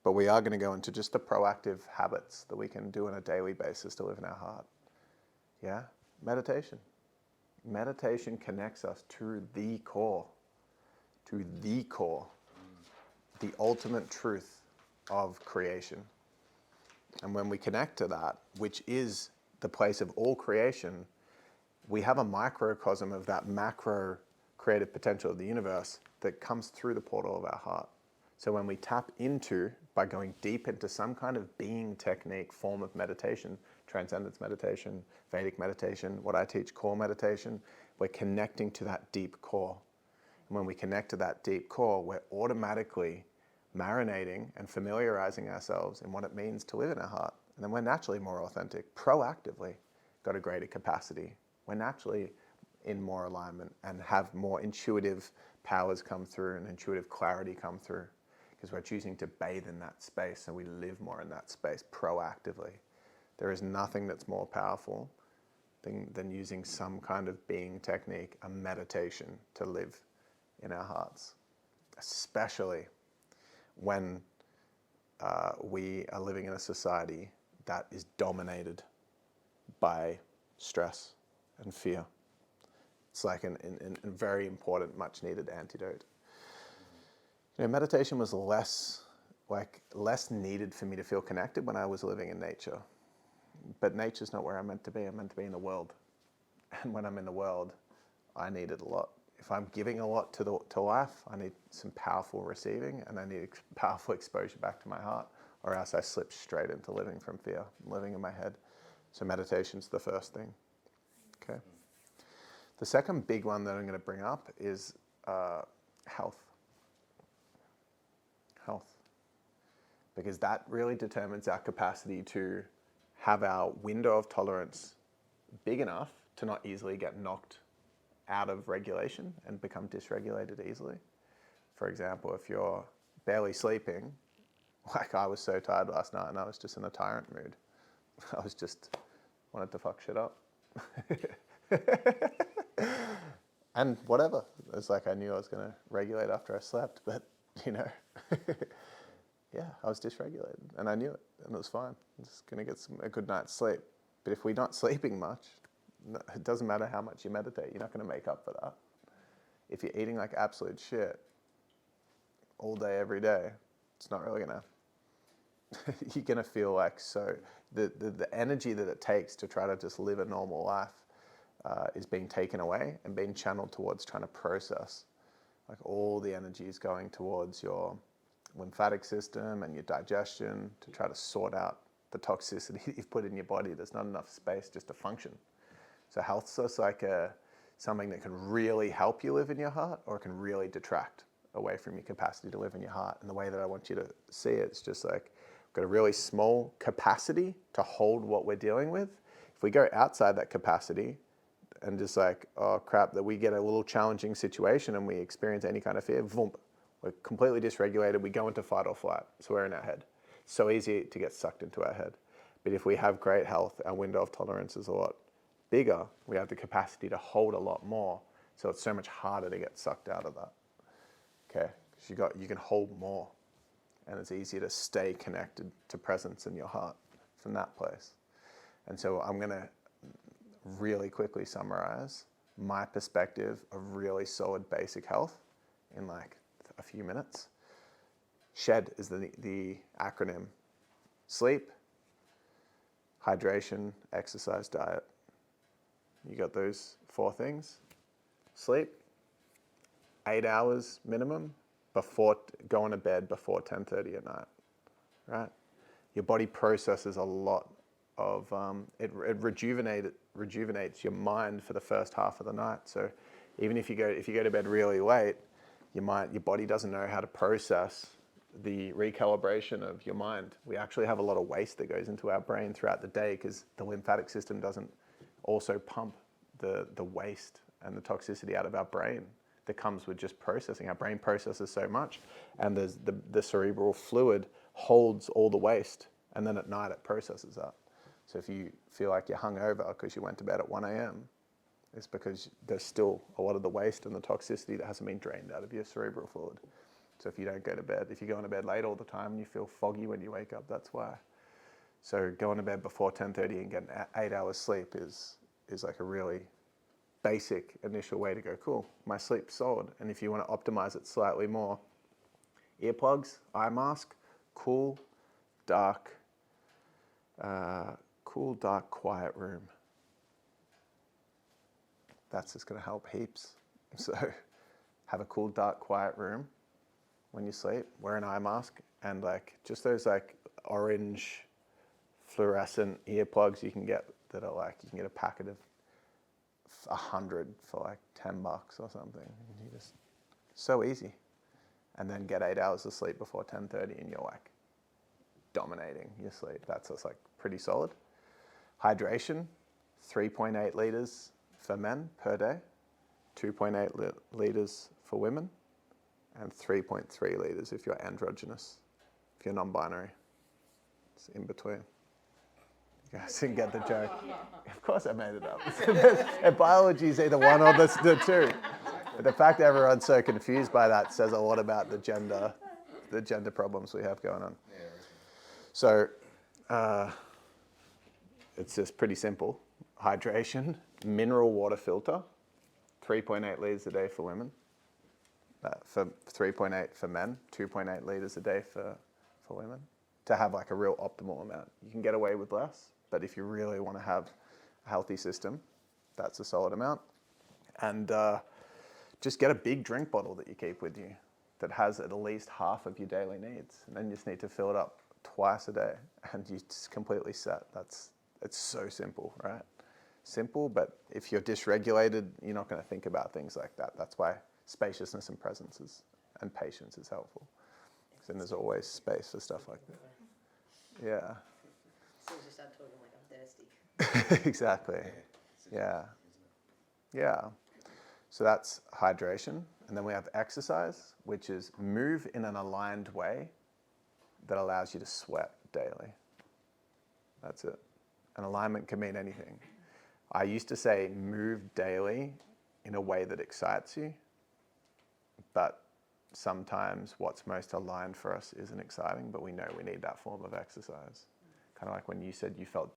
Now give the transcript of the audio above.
But we are going to go into just the proactive habits that we can do on a daily basis to live in our heart. Yeah? Meditation. Meditation connects us to the core, the ultimate truth of creation. And when we connect to that, which is the place of all creation, we have a microcosm of that macro creative potential of the universe that comes through the portal of our heart. So when we tap into, by going deep into some kind of being technique, form of meditation, transcendence meditation, Vedic meditation, what I teach, core meditation, we're connecting to that deep core. And when we connect to that deep core, we're automatically marinating and familiarizing ourselves in what it means to live in our heart. And then we're naturally more authentic, proactively got a greater capacity. We're naturally in more alignment and have more intuitive powers come through and intuitive clarity come through, because we're choosing to bathe in that space and we live more in that space proactively. There is nothing that's more powerful than using some kind of being technique, a meditation, to live in our hearts, especially when we are living in a society that is dominated by stress and fear. It's like a very important, much needed antidote. You know, meditation was less needed for me to feel connected when I was living in nature. But nature's not where I'm meant to be. I'm meant to be in the world. And when I'm in the world, I need it a lot. If I'm giving a lot to life, I need some powerful receiving, and I need powerful exposure back to my heart, or else I slip straight into living from fear, living in my head. So meditation's the first thing. Okay. The second big one that I'm going to bring up is health. Health. Because that really determines our capacity to have our window of tolerance big enough to not easily get knocked out of regulation and become dysregulated easily. For example, if you're barely sleeping, like I was so tired last night and I was just in a tyrant mood. I was just wanted to fuck shit up. And whatever. It's like I knew I was going to regulate after I slept, but you know, yeah, I was dysregulated and I knew it and it was fine. I'm just going to get a good night's sleep. But if we're not sleeping much, it doesn't matter how much you meditate, you're not going to make up for that. If you're eating like absolute shit all day, every day, it's not really going to, you're going to feel like so, the energy that it takes to try to just live a normal life is being taken away and being channeled towards trying to process. Like all the energy is going towards your lymphatic system and your digestion to try to sort out the toxicity you've put in your body. There's not enough space just to function. So health's just like something that can really help you live in your heart, or it can really detract away from your capacity to live in your heart. And the way that I want you to see it is just like, we've got a really small capacity to hold what we're dealing with. If we go outside that capacity and just like, oh crap, that we get a little challenging situation and we experience any kind of fear, voomp, we're completely dysregulated, we go into fight or flight. So we're in our head. So easy to get sucked into our head. But if we have great health, our window of tolerance is a lot bigger. We have the capacity to hold a lot more. So it's so much harder to get sucked out of that. Okay, because you can hold more, and it's easier to stay connected to presence in your heart from that place. And so I'm going to really quickly summarize my perspective of really solid basic health in like a few minutes. SHED is the acronym: sleep, hydration, exercise, diet. You got those 4 things. Sleep, 8 hours minimum before going to bed before 10:30 at night, right? Your body processes a lot of, it rejuvenates your mind for the first half of the night. So even if you go to bed really late, your body doesn't know how to process the recalibration of your mind. We actually have a lot of waste that goes into our brain throughout the day because the lymphatic system doesn't also pump the waste and the toxicity out of our brain that comes with just processing. Our brain processes so much, and the cerebral fluid holds all the waste, and then at night it processes that. So if you feel like you're hungover because you went to bed at 1 a.m., it's because there's still a lot of the waste and the toxicity that hasn't been drained out of your cerebral fluid. So if you don't go to bed, if you're going to bed late all the time and you feel foggy when you wake up, that's why. So going to bed before 10:30 and getting 8 hours sleep is like a really basic initial way to go, cool, my sleep's solid. And if you want to optimize it slightly more, earplugs, eye mask, cool, dark, quiet room. That's just going to help heaps. So have a cool, dark, quiet room when you sleep, wear an eye mask, and like just those like orange fluorescent earplugs you can get that are like, you can get a packet of 100 for like $10 or something. And you just, so easy. And then get 8 hours of sleep before 10:30 and you're like dominating your sleep. That's just like pretty solid. Hydration, 3.8 liters for men per day, 2.8 liters for women, and 3.3 liters if you're androgynous, if you're non-binary. It's in between. You guys didn't get the joke. Of course I made it up. Biology is either one or the two. But the fact that everyone's so confused by that says a lot about the gender problems we have going on. So it's just pretty simple. Hydration, mineral water filter, 3.8 liters a day for women, for 3.8 for men, 2.8 liters a day for women, to have like a real optimal amount. You can get away with less, but if you really want to have a healthy system, that's a solid amount. And just get a big drink bottle that you keep with you that has at least half of your daily needs. And then you just need to fill it up twice a day and you're just completely set. It's so simple, right? Simple, but if you're dysregulated, you're not going to think about things like that. That's why spaciousness and presence and patience is helpful. Then there's always space for stuff like that. Yeah. As soon as you start talking, like, I'm thirsty. Exactly. Yeah. Yeah. So that's hydration. And then we have exercise, which is move in an aligned way that allows you to sweat daily. That's it. And alignment can mean anything. I used to say move daily in a way that excites you, but sometimes what's most aligned for us isn't exciting, but we know we need that form of exercise. Kind of like when you said you felt